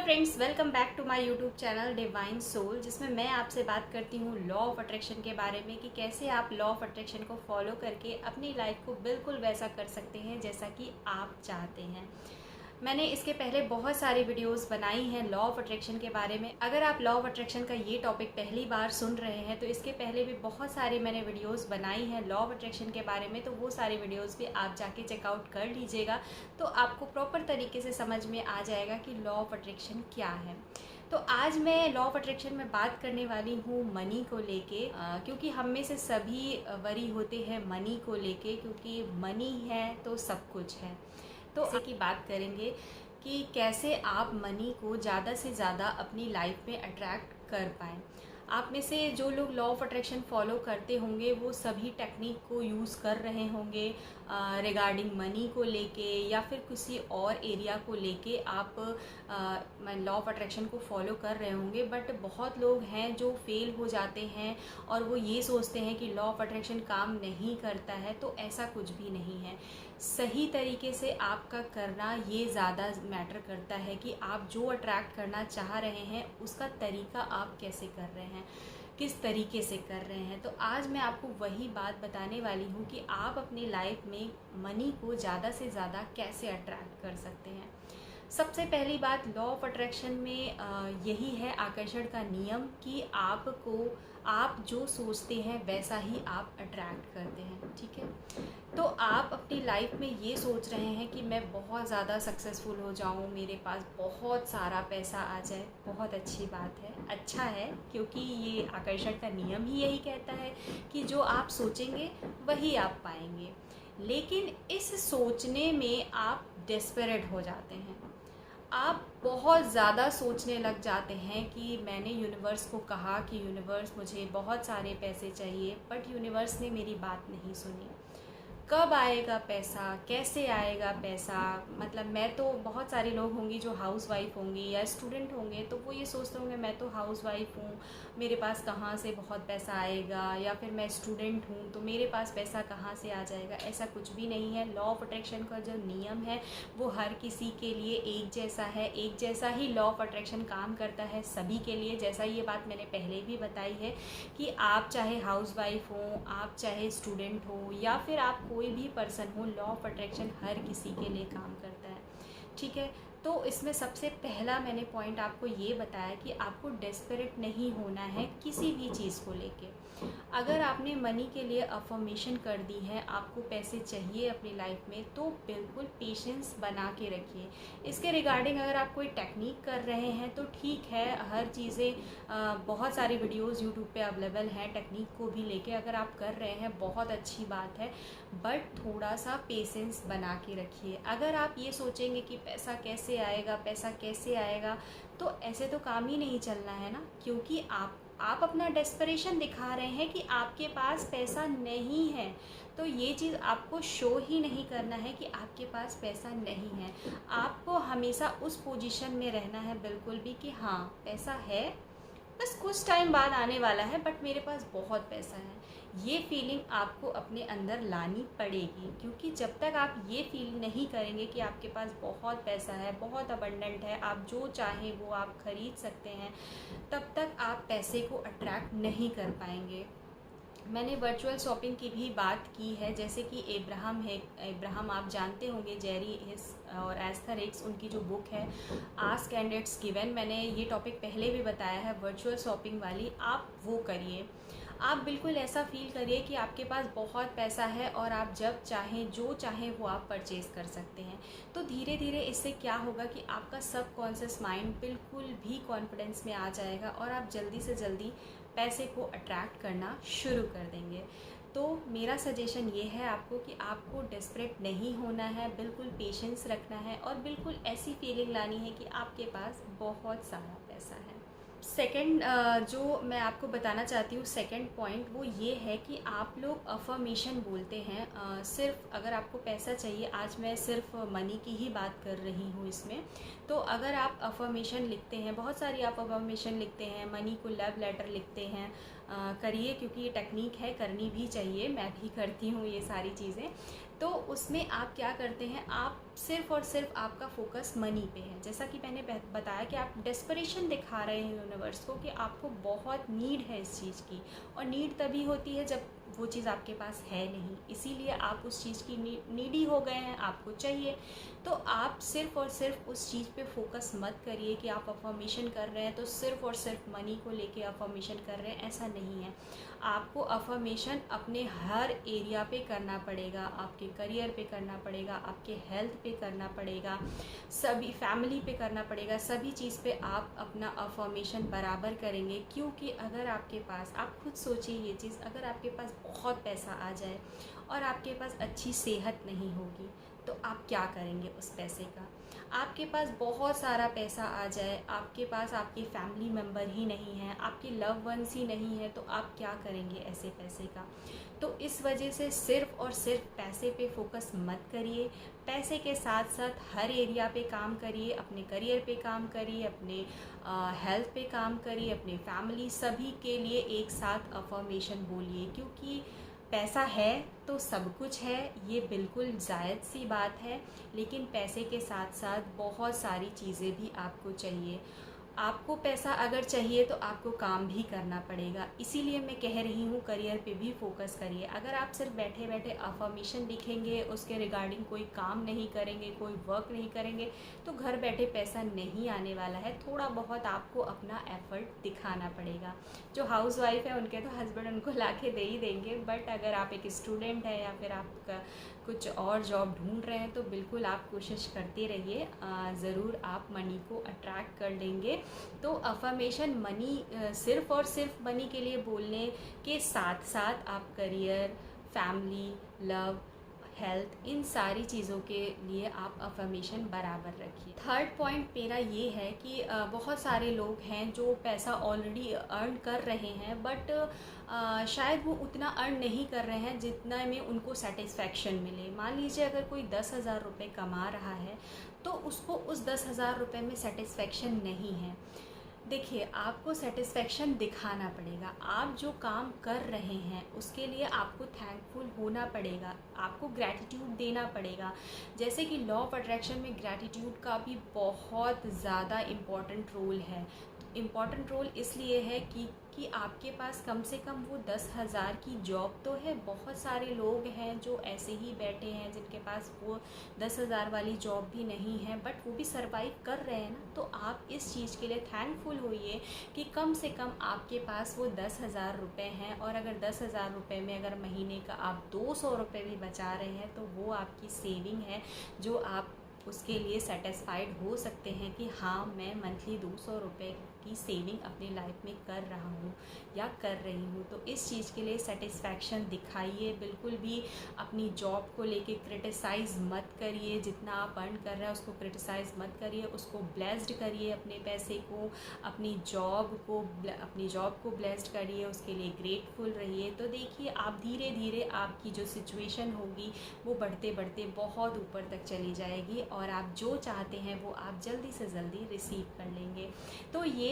Friends, welcome back to my YouTube channel Divine Soul, जिसमें मैं आपसे बात करती हूँ लॉ ऑफ अट्रैक्शन के बारे में कि कैसे आप लॉ ऑफ अट्रैक्शन को फॉलो करके अपनी लाइफ को बिल्कुल वैसा कर सकते हैं जैसा कि आप चाहते हैं। मैंने इसके पहले बहुत सारी वीडियोस बनाई हैं लॉ ऑफ अट्रैक्शन के बारे में। अगर आप लॉ ऑफ अट्रैक्शन का ये टॉपिक पहली बार सुन रहे हैं तो इसके पहले भी बहुत सारी मैंने वीडियोस बनाई हैं लॉ ऑफ अट्रैक्शन के बारे में, तो वो सारी वीडियोस भी आप जाके चेकआउट कर लीजिएगा, तो आपको प्रॉपर तरीके से समझ में आ जाएगा कि लॉ ऑफ अट्रैक्शन क्या है। तो आज मैं लॉ ऑफ अट्रैक्शन में बात करने वाली हूँ मनी को लेके, क्योंकि हम में से सभी वरी होते हैं मनी को लेके, क्योंकि मनी है तो सब कुछ है। तो इसी की बात करेंगे कि कैसे आप मनी को ज़्यादा से ज़्यादा अपनी लाइफ में अट्रैक्ट कर पाएँ। आप में से जो लोग लॉ ऑफ अट्रैक्शन फॉलो करते होंगे वो सभी टेक्निक को यूज़ कर रहे होंगे रिगार्डिंग मनी को लेके या फिर किसी और एरिया को लेके आप लॉ ऑफ अट्रैक्शन को फॉलो कर रहे होंगे। बट बहुत लोग हैं जो फेल हो जाते हैं और वो ये सोचते हैं कि लॉ ऑफ अट्रैक्शन काम नहीं करता है, तो ऐसा कुछ भी नहीं है। सही तरीके से आपका करना ये ज़्यादा मैटर करता है कि आप जो अट्रैक्ट करना चाह रहे हैं उसका तरीका आप कैसे कर रहे हैं, किस तरीके से कर रहे हैं। तो आज मैं आपको वही बात बताने वाली हूँ कि आप अपनी लाइफ में मनी को ज़्यादा से ज़्यादा कैसे अट्रैक्ट कर सकते हैं। सबसे पहली बात लॉ ऑफ अट्रैक्शन में यही है आकर्षण का नियम कि आप जो सोचते हैं वैसा ही आप अट्रैक्ट करते हैं। ठीक है, तो आप अपनी लाइफ में ये सोच रहे हैं कि मैं बहुत ज़्यादा सक्सेसफुल हो जाऊं, मेरे पास बहुत सारा पैसा आ जाए। बहुत अच्छी बात है, अच्छा है, क्योंकि ये आकर्षण का नियम ही यही कहता है कि जो आप सोचेंगे वही आप पाएंगे। लेकिन इस सोचने में आप डेस्परेट हो जाते हैं, आप बहुत ज़्यादा सोचने लग जाते हैं कि मैंने यूनिवर्स को कहा कि यूनिवर्स मुझे बहुत सारे पैसे चाहिए, बट यूनिवर्स ने मेरी बात नहीं सुनी। कब आएगा पैसा, कैसे आएगा पैसा, मतलब मैं तो बहुत सारे लोग होंगे जो हाउस वाइफ होंगी या स्टूडेंट होंगे, तो वो ये सोचते होंगे मैं तो हाउस वाइफ हूँ, मेरे पास कहाँ से बहुत पैसा आएगा, या फिर मैं स्टूडेंट हूँ तो मेरे पास पैसा कहाँ से आ जाएगा। ऐसा कुछ भी नहीं है। लॉ ऑफ अट्रैक्शन का जो नियम है वो हर किसी के लिए एक जैसा है, एक जैसा ही लॉ ऑफ अट्रैक्शन काम करता है सभी के लिए। जैसा ये बात मैंने पहले भी बताई है कि आप चाहे हाउस वाइफ हो, आप चाहे स्टूडेंट हो या फिर आप कोई भी पर्सन हो, लॉ ऑफ अट्रैक्शन हर किसी के लिए काम करता है। ठीक है, तो इसमें सबसे पहला मैंने पॉइंट आपको ये बताया कि आपको डेस्परेट नहीं होना है किसी भी चीज़ को लेके। अगर आपने मनी के लिए अफर्मेशन कर दी है, आपको पैसे चाहिए अपनी लाइफ में, तो बिल्कुल पेशेंस बना के रखिए। इसके रिगार्डिंग अगर आप कोई टेक्निक कर रहे हैं तो ठीक है, हर चीज़ें बहुत सारी वीडियोस यूट्यूब पे अवेलेबल हैं टेक्निक को भी लेके, अगर आप कर रहे हैं बहुत अच्छी बात है, बट थोड़ा सा पेशेंस बना के रखिए। अगर आप ये सोचेंगे कि पैसा कैसे आएगा, पैसा कैसे आएगा, तो ऐसे तो काम ही नहीं चलना है ना, क्योंकि आप अपना डेस्परेशन दिखा रहे हैं कि आपके पास पैसा नहीं है। तो ये चीज़ आपको शो ही नहीं करना है कि आपके पास पैसा नहीं है। आपको हमेशा उस पोजीशन में रहना है बिल्कुल भी कि हाँ पैसा है, बस कुछ टाइम बाद आने वाला है, बट मेरे पास बहुत पैसा है। ये फीलिंग आपको अपने अंदर लानी पड़ेगी, क्योंकि जब तक आप ये फील नहीं करेंगे कि आपके पास बहुत पैसा है, बहुत अबंडेंट है, आप जो चाहें वो आप खरीद सकते हैं, तब तक आप पैसे को अट्रैक्ट नहीं कर पाएंगे। मैंने वर्चुअल शॉपिंग की भी बात की है, जैसे कि एब्राहम आप जानते होंगे, जेरी हिस और एस्थर हिक्स, उनकी जो बुक है आस्क एंड इट्स गिवन, मैंने ये टॉपिक पहले भी बताया है वर्चुअल शॉपिंग वाली। आप वो करिए, आप बिल्कुल ऐसा फील करिए कि आपके पास बहुत पैसा है और आप जब चाहें जो चाहें वो आप परचेज़ कर सकते हैं। तो धीरे धीरे इससे क्या होगा कि आपका सबकॉन्शियस माइंड बिल्कुल भी कॉन्फिडेंस में आ जाएगा और आप जल्दी से जल्दी पैसे को अट्रैक्ट करना शुरू कर देंगे। तो मेरा सजेशन ये है आपको कि आपको डेस्परेट नहीं होना है, बिल्कुल पेशेंस रखना है और बिल्कुल ऐसी फीलिंग लानी है कि आपके पास बहुत सारा पैसा है। सेकंड जो मैं आपको बताना चाहती हूँ, सेकंड पॉइंट वो ये है कि आप लोग अफर्मेशन बोलते हैं। सिर्फ अगर आपको पैसा चाहिए, आज मैं सिर्फ मनी की ही बात कर रही हूँ इसमें, तो अगर आप अफर्मेशन लिखते हैं, बहुत सारी आप अफर्मेशन लिखते हैं, मनी को लव लेटर लिखते हैं, करिए, क्योंकि ये टेक्निक है, करनी भी चाहिए, मैं भी करती हूँ ये सारी चीज़ें। तो उसमें आप क्या करते हैं, आप सिर्फ़ और सिर्फ आपका फ़ोकस मनी पे है। जैसा कि मैंने बताया कि आप डेस्परेशन दिखा रहे हैं यूनिवर्स को कि आपको बहुत नीड है इस चीज़ की, और नीड तभी होती है जब वो चीज़ आपके पास है नहीं, इसीलिए आप उस चीज़ की नीडी हो गए हैं, आपको चाहिए। तो आप सिर्फ़ और सिर्फ उस चीज़ पे फोकस मत करिए कि आप अफर्मेशन कर रहे हैं तो सिर्फ़ और सिर्फ मनी को लेके अफर्मेशन कर रहे हैं, ऐसा नहीं है। आपको अफर्मेशन अपने हर एरिया पे करना पड़ेगा, आपके करियर पे करना पड़ेगा, आपके हेल्थ पे करना पड़ेगा, सभी फैमिली पे करना पड़ेगा, सभी चीज़ पे आप अपना अफर्मेशन बराबर करेंगे। क्योंकि अगर आपके पास, आप खुद सोचिए ये चीज़, अगर आपके पास बहुत पैसा आ जाए और आपके पास अच्छी सेहत नहीं होगी तो आप क्या करेंगे उस पैसे का। आपके पास बहुत सारा पैसा आ जाए, आपके पास आपके फैमिली मेम्बर ही नहीं हैं, आपके लव वंस ही नहीं हैं, तो आप क्या करेंगे ऐसे पैसे का। तो इस वजह से सिर्फ़ और सिर्फ पैसे पे फोकस मत करिए, पैसे के साथ साथ हर एरिया पे काम करिए, अपने करियर पे काम करिए, अपने हेल्थ पे काम करिए, अपने फैमिली, सभी के लिए एक साथ अफर्मेशन बोलिए। क्योंकि पैसा है तो सब कुछ है, ये बिल्कुल जायज़ सी बात है, लेकिन पैसे के साथ साथ बहुत सारी चीज़ें भी आपको चाहिए। आपको पैसा अगर चाहिए तो आपको काम भी करना पड़ेगा, इसीलिए मैं कह रही हूँ करियर पे भी फोकस करिए। अगर आप सिर्फ बैठे बैठे अफर्मेशन लिखेंगे, उसके रिगार्डिंग कोई काम नहीं करेंगे, कोई वर्क नहीं करेंगे, तो घर बैठे पैसा नहीं आने वाला है। थोड़ा बहुत आपको अपना एफर्ट दिखाना पड़ेगा। जो हाउस वाइफ है उनके तो हस्बैंड उनको ला के दे ही देंगे, बट अगर आप एक स्टूडेंट हैं या फिर आप कुछ और जॉब ढूंढ रहे हैं तो बिल्कुल आप कोशिश करते रहिए, ज़रूर आप मनी को अट्रैक्ट कर लेंगे। तो अफर्मेशन मनी, सिर्फ़ और सिर्फ मनी के लिए बोलने के साथ साथ आप करियर, फैमिली, लव, हेल्थ, इन सारी चीज़ों के लिए आप अफर्मेशन बराबर रखिए। थर्ड पॉइंट मेरा ये है कि बहुत सारे लोग हैं जो पैसा ऑलरेडी अर्न कर रहे हैं, बट शायद वो उतना अर्न नहीं कर रहे हैं जितना में उनको सेटिस्फेक्शन मिले। मान लीजिए अगर कोई 10,000 रुपये कमा रहा है तो उसको उस 10,000 रुपये में सेटिस्फेक्शन नहीं है। देखिए, आपको सेटिस्फेक्शन दिखाना पड़ेगा। आप जो काम कर रहे हैं उसके लिए आपको थैंकफुल होना पड़ेगा, आपको ग्रैटिट्यूड देना पड़ेगा। जैसे कि लॉ ऑफ अट्रैक्शन में ग्रैटिट्यूड का भी बहुत ज़्यादा इम्पॉर्टेंट रोल है। इम्पॉर्टेंट रोल इसलिए है कि आपके पास कम से कम वो 10,000 की जॉब तो है। बहुत सारे लोग हैं जो ऐसे ही बैठे हैं जिनके पास वो 10,000 वाली जॉब भी नहीं है, बट वो भी सरवाइव कर रहे हैं ना। तो आप इस चीज़ के लिए थैंकफुल होइए कि कम से कम आपके पास वो 10,000 रुपये हैं, और अगर 10,000 रुपये में अगर महीने का आप 200 रुपये भी बचा रहे हैं तो वो आपकी सेविंग है, जो आप उसके लिए सेटिस्फाइड हो सकते हैं कि हाँ, मैं मंथली 200 रुपये की सेविंग अपनी लाइफ में कर रहा हूँ या कर रही हूँ। तो इस चीज़ के लिए सेटिस्फैक्शन दिखाइए। बिल्कुल भी अपनी जॉब को लेके क्रिटिसाइज़ मत करिए, जितना आप अर्न कर रहे हैं उसको क्रिटिसाइज़ मत करिए, उसको ब्लेस्ड करिए, अपने पैसे को, अपनी जॉब को ब्लेस्ड करिए, उसके लिए ग्रेटफुल रहिए। तो देखिए, आप धीरे धीरे आपकी जो सिचुएशन होगी वो बढ़ते बढ़ते बहुत ऊपर तक चली जाएगी, और आप जो चाहते हैं वो आप जल्दी से जल्दी रिसीव कर लेंगे। तो ये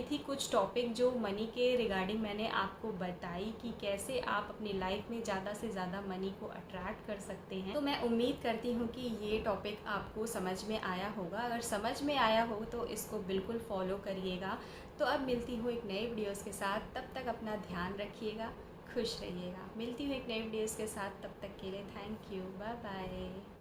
थी कुछ टॉपिक जो मनी के रिगार्डिंग मैंने आपको बताई कि कैसे आप अपनी लाइफ में ज़्यादा से ज़्यादा मनी को अट्रैक्ट कर सकते हैं। तो मैं उम्मीद करती हूँ कि ये टॉपिक आपको समझ में आया होगा। अगर समझ में आया हो तो इसको बिल्कुल फॉलो करिएगा। तो अब मिलती हूँ एक नए वीडियोज़ के साथ, तब तक अपना ध्यान रखिएगा, खुश रहिएगा। मिलती हूँ एक नए वीडियोज़ के साथ, तब तक के लिए थैंक यू, बाय बाय।